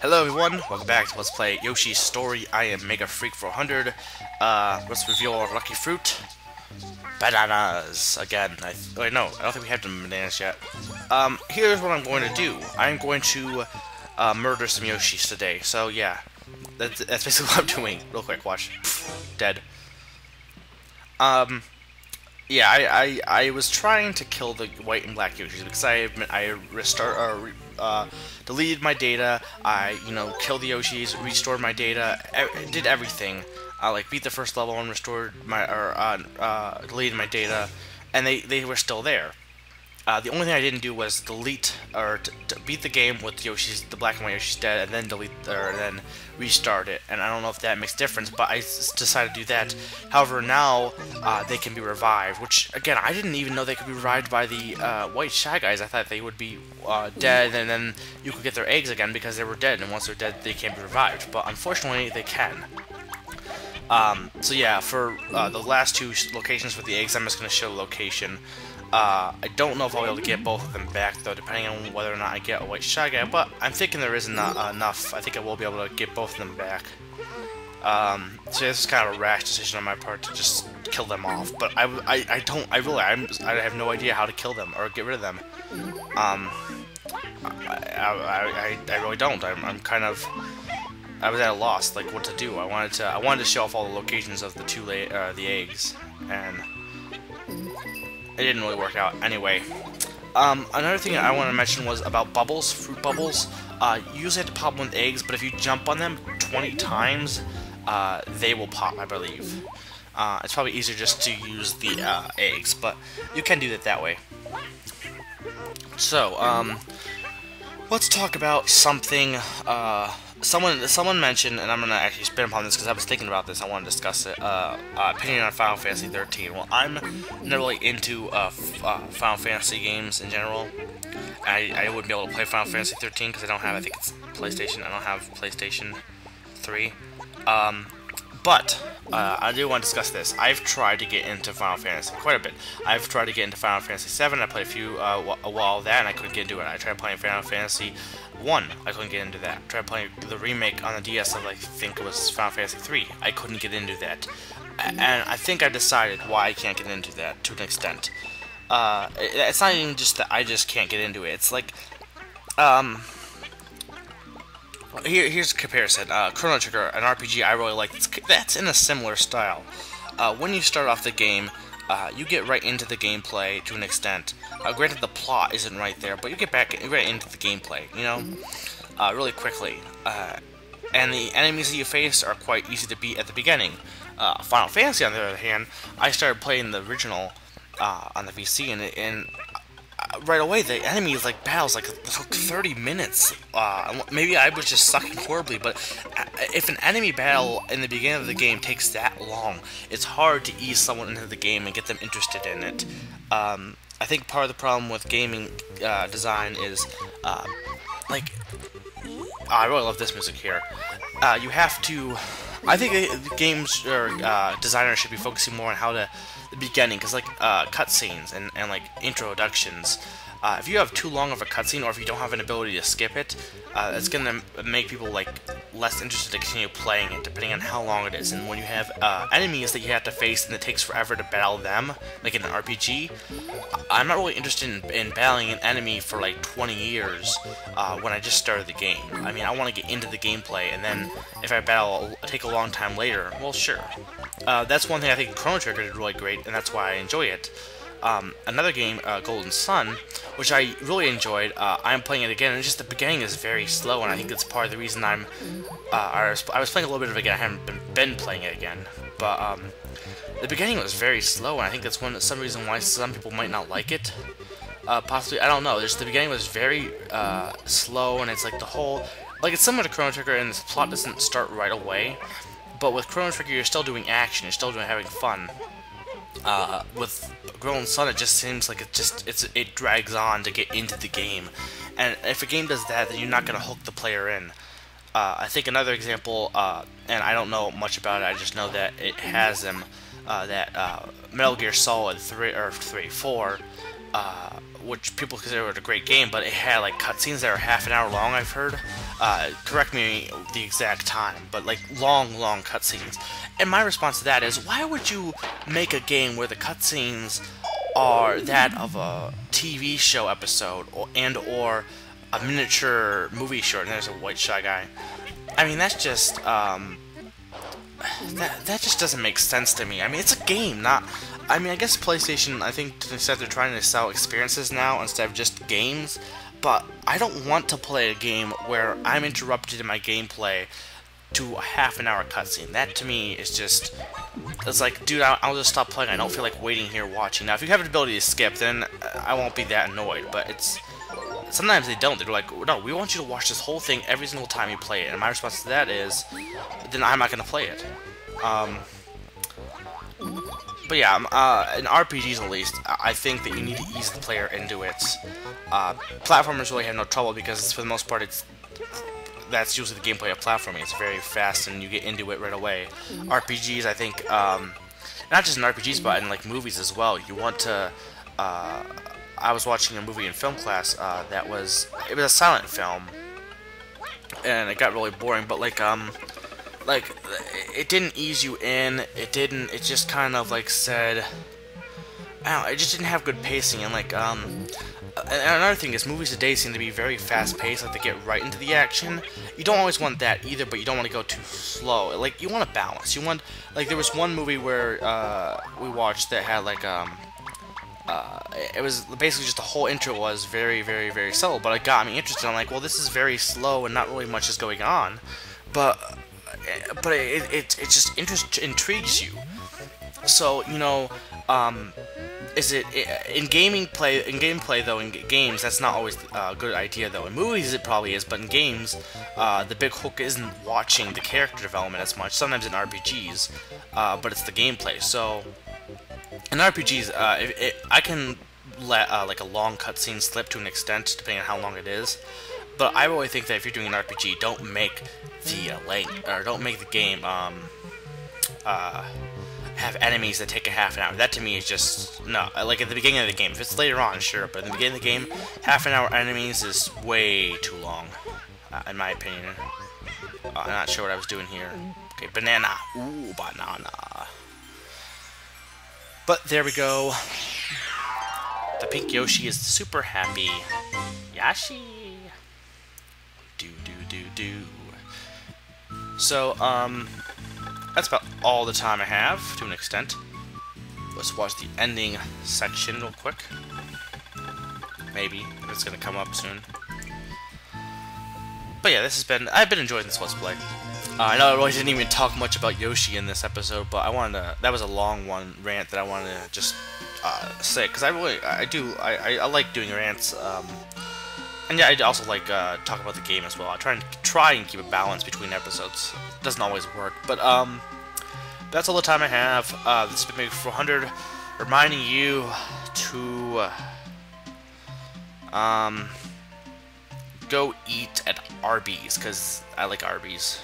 Hello everyone, welcome back to Let's Play Yoshi's Story. I am Mega Freak 400. Let's reveal our lucky fruit. Bananas! Again. Wait, no, I don't think we have the bananas yet. Here's what I'm going to do. I'm going to murder some Yoshis today. So yeah, that's basically what I'm doing. Real quick, watch. Dead. Yeah, I was trying to kill the white and black Yoshis because I deleted my data. I killed the Yoshis, restored my data, did everything. Like beat the first level and restored my deleted my data, and they were still there. The only thing I didn't do was delete or to beat the game with the black and white Yoshi's dead, and then then restart it. And I don't know if that makes a difference, but I decided to do that. However, now they can be revived, which again I didn't even know they could be revived by the white Shy Guys. I thought they would be dead, and then you could get their eggs again because they were dead, and once they're dead, they can't be revived. But unfortunately, they can. So yeah, for the last two locations for the eggs, I'm just going to show the location. I don't know if I'll be able to get both of them back, though, depending on whether or not I get a white Shy Guy, but I'm thinking there isn't enough. I think I will be able to get both of them back. So this is kind of a rash decision on my part to just kill them off, but I have no idea how to kill them or get rid of them. I really don't. I was at a loss, like what to do. I wanted to show off all the locations of the eggs, and it didn't really work out. Anyway, another thing I want to mention was about bubbles, fruit bubbles. You usually have to pop them with eggs, but if you jump on them 20 times, they will pop, I believe. It's probably easier just to use the eggs, but you can do that way. So, let's talk about something. Someone mentioned, and I'm gonna actually spin upon this because I was thinking about this. I want to discuss it. Opinion on Final Fantasy 13. Well, I'm not really into Final Fantasy games in general. I wouldn't be able to play Final Fantasy 13 because I don't have. I think it's PlayStation. I don't have PlayStation 3. But I do want to discuss this. I've tried to get into Final Fantasy quite a bit. I've tried to get into Final Fantasy 7. I played a while of that, and I couldn't get into it. I tried playing Final Fantasy 1. I couldn't get into that. I tried playing the remake on the DS of, I think it was Final Fantasy 3. I couldn't get into that. And I think I decided why I can't get into that to an extent. It's not even just that I just can't get into it. It's like, here's a comparison. Chrono Trigger, an RPG I really like. That's in a similar style. When you start off the game, you get right into the gameplay to an extent. Granted, the plot isn't right there, but you get right into the gameplay, really quickly. And the enemies that you face are quite easy to beat at the beginning. Final Fantasy, on the other hand, I started playing the original on the VC, and right away the enemies battles took 30 minutes. Maybe I was just sucking horribly, but if an enemy battle in the beginning of the game takes that long, it's hard to ease someone into the game and get them interested in it. I think part of the problem with gaming design is I really love this music here. You have to. I think the games or designers should be focusing more on the beginning, because cutscenes and introductions. If you have too long of a cutscene, or if you don't have an ability to skip it, it's gonna make people less interested to continue playing it, depending on how long it is. And when you have enemies that you have to face and it takes forever to battle them, like in an RPG, I'm not really interested in battling an enemy for 20 years when I just started the game. I mean, I want to get into the gameplay, and then if I take a long time later, well, sure. That's one thing I think Chrono Trigger did really great, and that's why I enjoy it. Another game, Golden Sun, which I really enjoyed. I'm playing it again, and just the beginning is very slow, and I think that's part of the reason I was playing a little bit of it again. I haven't been playing it again, but the beginning was very slow, and I think that's some reason why some people might not like it. Possibly, I don't know. The beginning was very slow, and it's it's similar to Chrono Trigger, and the plot doesn't start right away. But with Chrono Trigger, you're still doing action, you're still having fun. With Golden Sun, it just seems like it drags on to get into the game, and if a game does that, then you're not going to hook the player in. I think another example, and I don't know much about it, I just know that it has them, Metal Gear Solid 4 which people consider it a great game, but it had like cutscenes that are half an hour long. I've heard. Correct me the exact time, but like long cutscenes. And my response to that is, why would you make a game where the cutscenes are that of a TV show episode or a miniature movie short? And there's a white shy guy. I mean, that's just that just doesn't make sense to me. I mean, it's a game, not. I mean, I guess PlayStation, I think to the extent they're trying to sell experiences now instead of just games. But I don't want to play a game where I'm interrupted in my gameplay to a half an hour cutscene. That to me is just, it's like, dude, I'll just stop playing. I don't feel like waiting here watching. Now, if you have the ability to skip, then I won't be that annoyed. But it's, sometimes they don't. They're like, no, we want you to watch this whole thing every single time you play it. And my response to that is, then I'm not going to play it. But yeah, in RPGs at least, I think that you need to ease the player into it. Platformers really have no trouble because for the most part that's usually the gameplay of platforming. It's very fast and you get into it right away. RPGs, I think, not just in RPGs but in like movies as well. You want to. I was watching a movie in film class it was a silent film, and it got really boring. But like it didn't ease you in. It just kind of like said, I don't know, it just didn't have good pacing. And like and another thing is, movies today seem to be very fast paced, like they get right into the action. You don't always want that either, but you don't want to go too slow. Like, you want a balance. You want, like, there was one movie where we watched that had like it was basically just the whole intro was very slow, but it got me interested. I'm like, well, this is very slow and not really much is going on, but it just intrigues you. So, you know, in gameplay though, in games, that's not always a good idea though. In movies it probably is, but in games, the big hook isn't watching the character development as much. Sometimes in RPGs, but it's the gameplay. So in RPGs, I can let like a long cutscene slip to an extent, depending on how long it is. But I really think that if you're doing an RPG, don't make the game have enemies that take a half an hour. That to me is just, no. Like at the beginning of the game, if it's later on, sure, but at the beginning of the game, half an hour enemies is way too long, in my opinion. I'm not sure what I was doing here. Okay, banana. Ooh, banana. But there we go. The pink Yoshi is super happy. Yoshi. Do. So, that's about all the time I have, to an extent. Let's watch the ending section real quick. Maybe. It's gonna come up soon. But yeah, I've been enjoying this Let's Play. I know I really didn't even talk much about Yoshi in this episode, but that was a long rant that I wanted to just say, because I like doing rants, and yeah, I also like talk about the game as well. I try and keep a balance between episodes. It doesn't always work, but that's all the time I have. This has been Maybe 400, reminding you to go eat at Arby's, because I like Arby's.